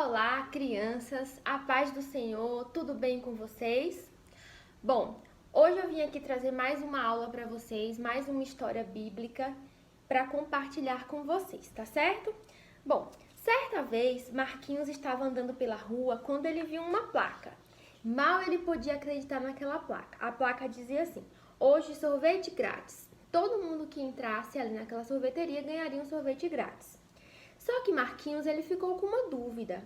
Olá, crianças, a paz do Senhor, tudo bem com vocês? Bom, hoje eu vim aqui trazer mais uma aula para vocês, mais uma história bíblica para compartilhar com vocês, tá certo? Bom, certa vez Marquinhos estava andando pela rua quando ele viu uma placa. Mal ele podia acreditar naquela placa. A placa dizia assim: hoje sorvete grátis. Todo mundo que entrasse ali naquela sorveteria ganharia um sorvete grátis. Só que Marquinhos ele ficou com uma dúvida.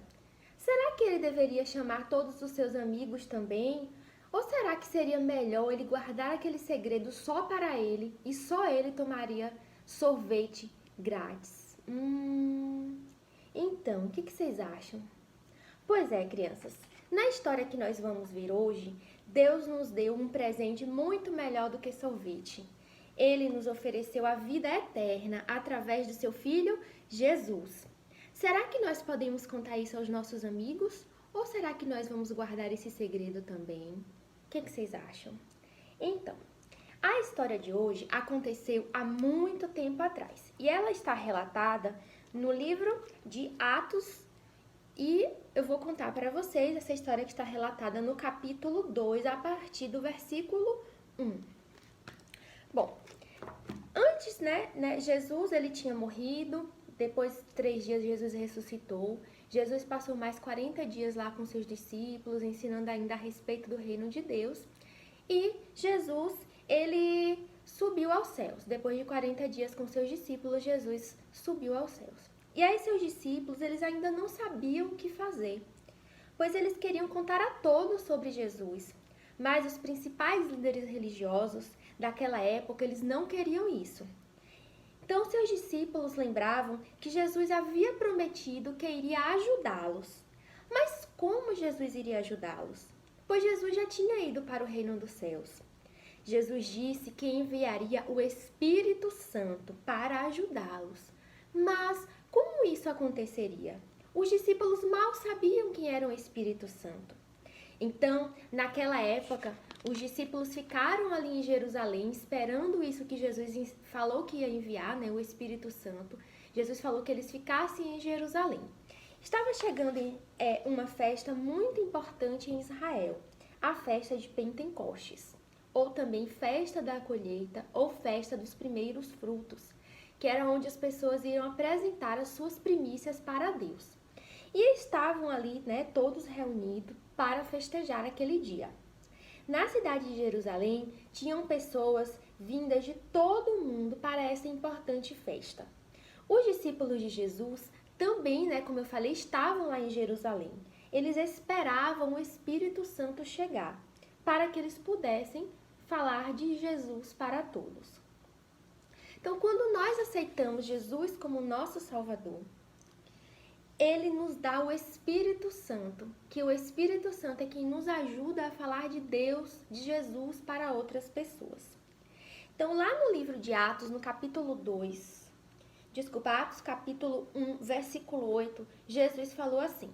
Será que ele deveria chamar todos os seus amigos também? Ou será que seria melhor ele guardar aquele segredo só para ele e só ele tomaria sorvete grátis? Então, o que vocês acham? Pois é, crianças, na história que nós vamos ver hoje, Deus nos deu um presente muito melhor do que sorvete. Ele nos ofereceu a vida eterna através do seu Filho, Jesus. Será que nós podemos contar isso aos nossos amigos? Ou será que nós vamos guardar esse segredo também? O que vocês acham? Então, a história de hoje aconteceu há muito tempo atrás. E ela está relatada no livro de Atos. E eu vou contar para vocês essa história que está relatada no capítulo 2, a partir do versículo 1. Bom, antes, Jesus ele tinha morrido. Depois de 3 dias, Jesus ressuscitou. Jesus passou mais 40 dias lá com seus discípulos, ensinando ainda a respeito do reino de Deus. E Jesus, ele subiu aos céus. Depois de 40 dias com seus discípulos, Jesus subiu aos céus. E aí seus discípulos, eles ainda não sabiam o que fazer, pois eles queriam contar a todos sobre Jesus. Mas os principais líderes religiosos daquela época, eles não queriam isso. Então, seus discípulos lembravam que Jesus havia prometido que iria ajudá-los. Mas como Jesus iria ajudá-los? Pois Jesus já tinha ido para o reino dos céus. Jesus disse que enviaria o Espírito Santo para ajudá-los. Mas como isso aconteceria? Os discípulos mal sabiam quem era o Espírito Santo. Então, naquela época, os discípulos ficaram ali em Jerusalém esperando isso que Jesus falou que ia enviar, o Espírito Santo. Jesus falou que eles ficassem em Jerusalém. Estava chegando uma festa muito importante em Israel, a festa de Pentecostes, ou também festa da colheita ou festa dos primeiros frutos, que era onde as pessoas iam apresentar as suas primícias para Deus. E estavam ali, todos reunidos para festejar aquele dia. Na cidade de Jerusalém, tinham pessoas vindas de todo o mundo para essa importante festa. Os discípulos de Jesus também, como eu falei, estavam lá em Jerusalém. Eles esperavam o Espírito Santo chegar, para que eles pudessem falar de Jesus para todos. Então, quando nós aceitamos Jesus como nosso Salvador, Ele nos dá o Espírito Santo, que o Espírito Santo é quem nos ajuda a falar de Deus, de Jesus para outras pessoas. Então, lá no livro de Atos, no capítulo 2, Atos capítulo 1, versículo 8, Jesus falou assim: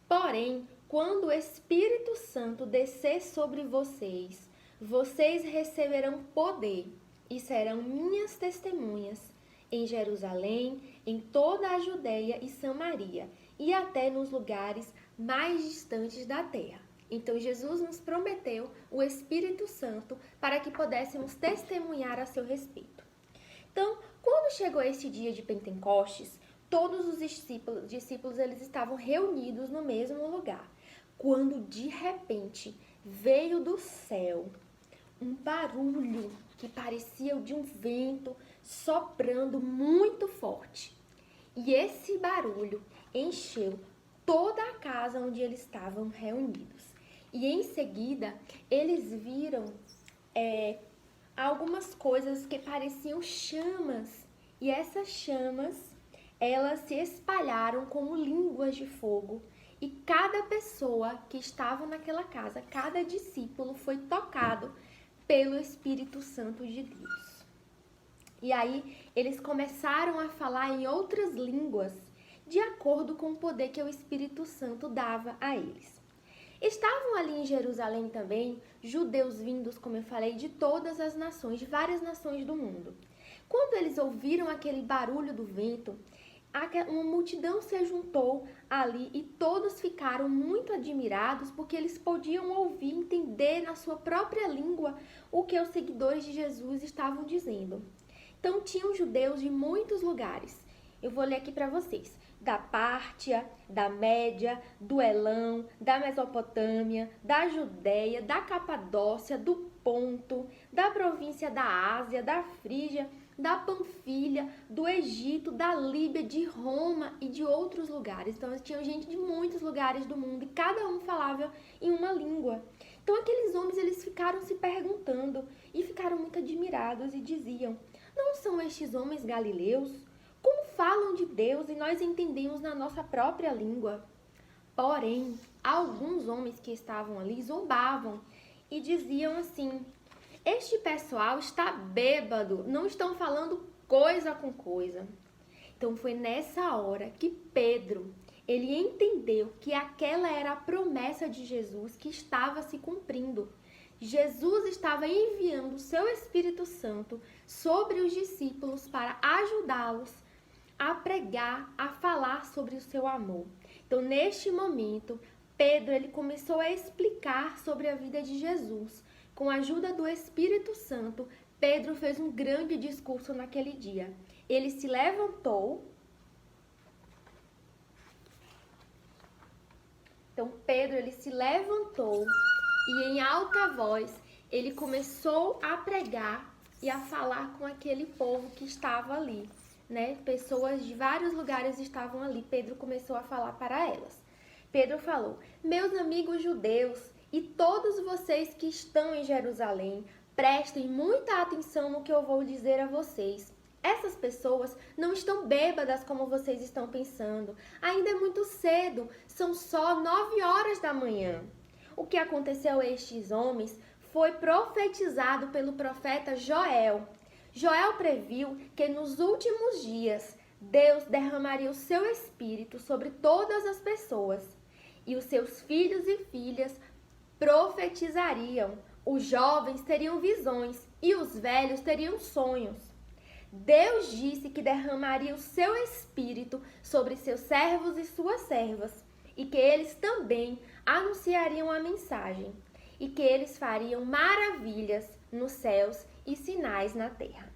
porém, quando o Espírito Santo descer sobre vocês, vocês receberão poder e serão minhas testemunhas em Jerusalém, em toda a Judéia e Samaria, e até nos lugares mais distantes da terra. Então, Jesus nos prometeu o Espírito Santo para que pudéssemos testemunhar a seu respeito. Então, quando chegou esse dia de Pentecostes, todos os discípulos eles estavam reunidos no mesmo lugar, quando de repente veio do céu um barulho que parecia o de um vento soprando muito forte. E esse barulho encheu toda a casa onde eles estavam reunidos. E em seguida, eles viram algumas coisas que pareciam chamas. E essas chamas, elas se espalharam como línguas de fogo. E cada pessoa que estava naquela casa, cada discípulo foi tocado pelo Espírito Santo de Deus. E aí, eles começaram a falar em outras línguas, de acordo com o poder que o Espírito Santo dava a eles. Estavam ali em Jerusalém também judeus vindos, como eu falei, de todas as nações, de várias nações do mundo. Quando eles ouviram aquele barulho do vento, uma multidão se juntou ali e todos ficaram muito admirados porque eles podiam ouvir, entender na sua própria língua o que os seguidores de Jesus estavam dizendo. Então tinham judeus de muitos lugares. Eu vou ler aqui para vocês. Da Pártia, da Média, do Elão, da Mesopotâmia, da Judéia, da Capadócia, do Ponto, da província da Ásia, da Frígia, da Panfilha, do Egito, da Líbia, de Roma e de outros lugares. Então, tinha gente de muitos lugares do mundo e cada um falava em uma língua. Então, aqueles homens, eles ficaram se perguntando e ficaram muito admirados e diziam: não são estes homens galileus? Como falam de Deus e nós entendemos na nossa própria língua? Porém, alguns homens que estavam ali zombavam e diziam assim: este pessoal está bêbado, não estão falando coisa com coisa. Então foi nessa hora que Pedro, ele entendeu que aquela era a promessa de Jesus que estava se cumprindo. Jesus estava enviando o seu Espírito Santo sobre os discípulos para ajudá-los a pregar, a falar sobre o seu amor. Então, neste momento, Pedro ele começou a explicar sobre a vida de Jesus. Com a ajuda do Espírito Santo, Pedro fez um grande discurso naquele dia. Ele se levantou. Então, Pedro ele se levantou e em alta voz ele começou a pregar e a falar com aquele povo que estava ali, né? Pessoas de vários lugares estavam ali. Pedro começou a falar para elas. Pedro falou: meus amigos judeus e todos vocês que estão em Jerusalém, prestem muita atenção no que eu vou dizer a vocês. Essas pessoas não estão bêbadas como vocês estão pensando. Ainda é muito cedo, são só 9 horas da manhã. O que aconteceu a estes homens foi profetizado pelo profeta Joel. Joel previu que nos últimos dias Deus derramaria o seu espírito sobre todas as pessoas e os seus filhos e filhas profetizariam, os jovens teriam visões e os velhos teriam sonhos. Deus disse que derramaria o seu espírito sobre seus servos e suas servas, e que eles também anunciariam a mensagem, e que eles fariam maravilhas nos céus e sinais na terra.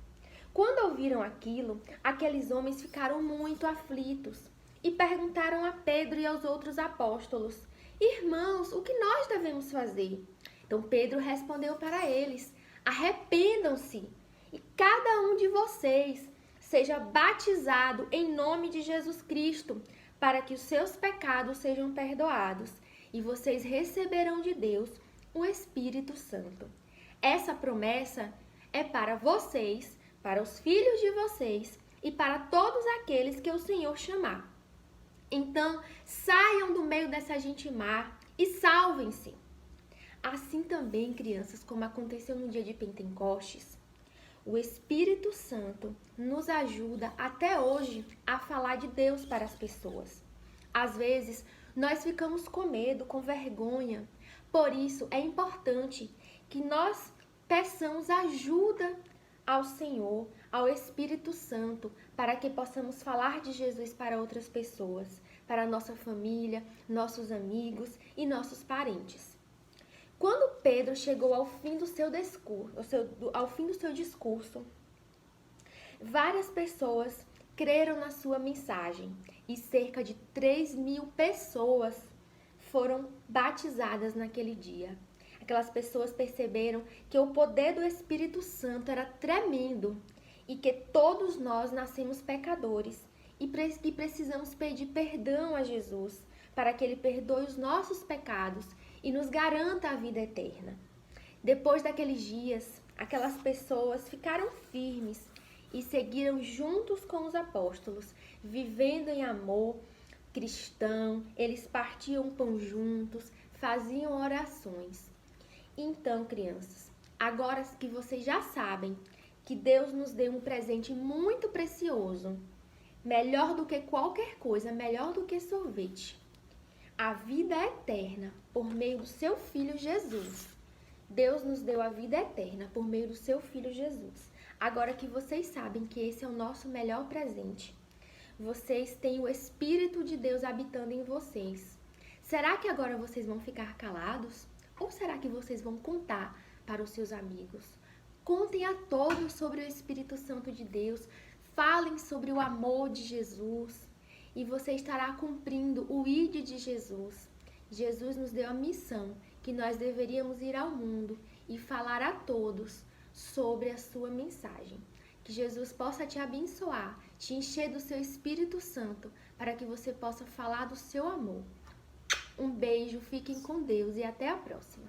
Quando ouviram aquilo, aqueles homens ficaram muito aflitos e perguntaram a Pedro e aos outros apóstolos: irmãos, o que nós devemos fazer? Então Pedro respondeu para eles: arrependam-se e cada um de vocês seja batizado em nome de Jesus Cristo, para que os seus pecados sejam perdoados, e vocês receberão de Deus o Espírito Santo. Essa promessa é para vocês, para os filhos de vocês e para todos aqueles que o Senhor chamar. Então, saiam do meio dessa gente má e salvem-se. Assim também, crianças, como aconteceu no dia de Pentecostes, o Espírito Santo nos ajuda até hoje a falar de Deus para as pessoas. Às vezes, nós ficamos com medo, com vergonha. Por isso, é importante que nós peçamos ajuda ao Senhor, ao Espírito Santo, para que possamos falar de Jesus para outras pessoas, para a nossa família, nossos amigos e nossos parentes. Quando Pedro chegou ao fim do seu discurso, várias pessoas creram na sua mensagem e cerca de 3.000 pessoas foram batizadas naquele dia. Aquelas pessoas perceberam que o poder do Espírito Santo era tremendo e que todos nós nascemos pecadores e precisamos pedir perdão a Jesus para que Ele perdoe os nossos pecados e nos garanta a vida eterna. Depois daqueles dias, aquelas pessoas ficaram firmes e seguiram juntos com os apóstolos, vivendo em amor cristão. Eles partiam pão juntos, faziam orações. Então, crianças, agora que vocês já sabem que Deus nos deu um presente muito precioso, melhor do que qualquer coisa, melhor do que sorvete, a vida eterna por meio do seu Filho Jesus. Deus nos deu a vida eterna por meio do seu Filho Jesus. Agora que vocês sabem que esse é o nosso melhor presente, vocês têm o Espírito de Deus habitando em vocês. Será que agora vocês vão ficar calados? Ou será que vocês vão contar para os seus amigos? Contem a todos sobre o Espírito Santo de Deus. Falem sobre o amor de Jesus. E você estará cumprindo o ID de Jesus. Jesus nos deu a missão que nós deveríamos ir ao mundo e falar a todos sobre a sua mensagem. Que Jesus possa te abençoar, te encher do seu Espírito Santo, para que você possa falar do seu amor. Um beijo, fiquem com Deus e até a próxima.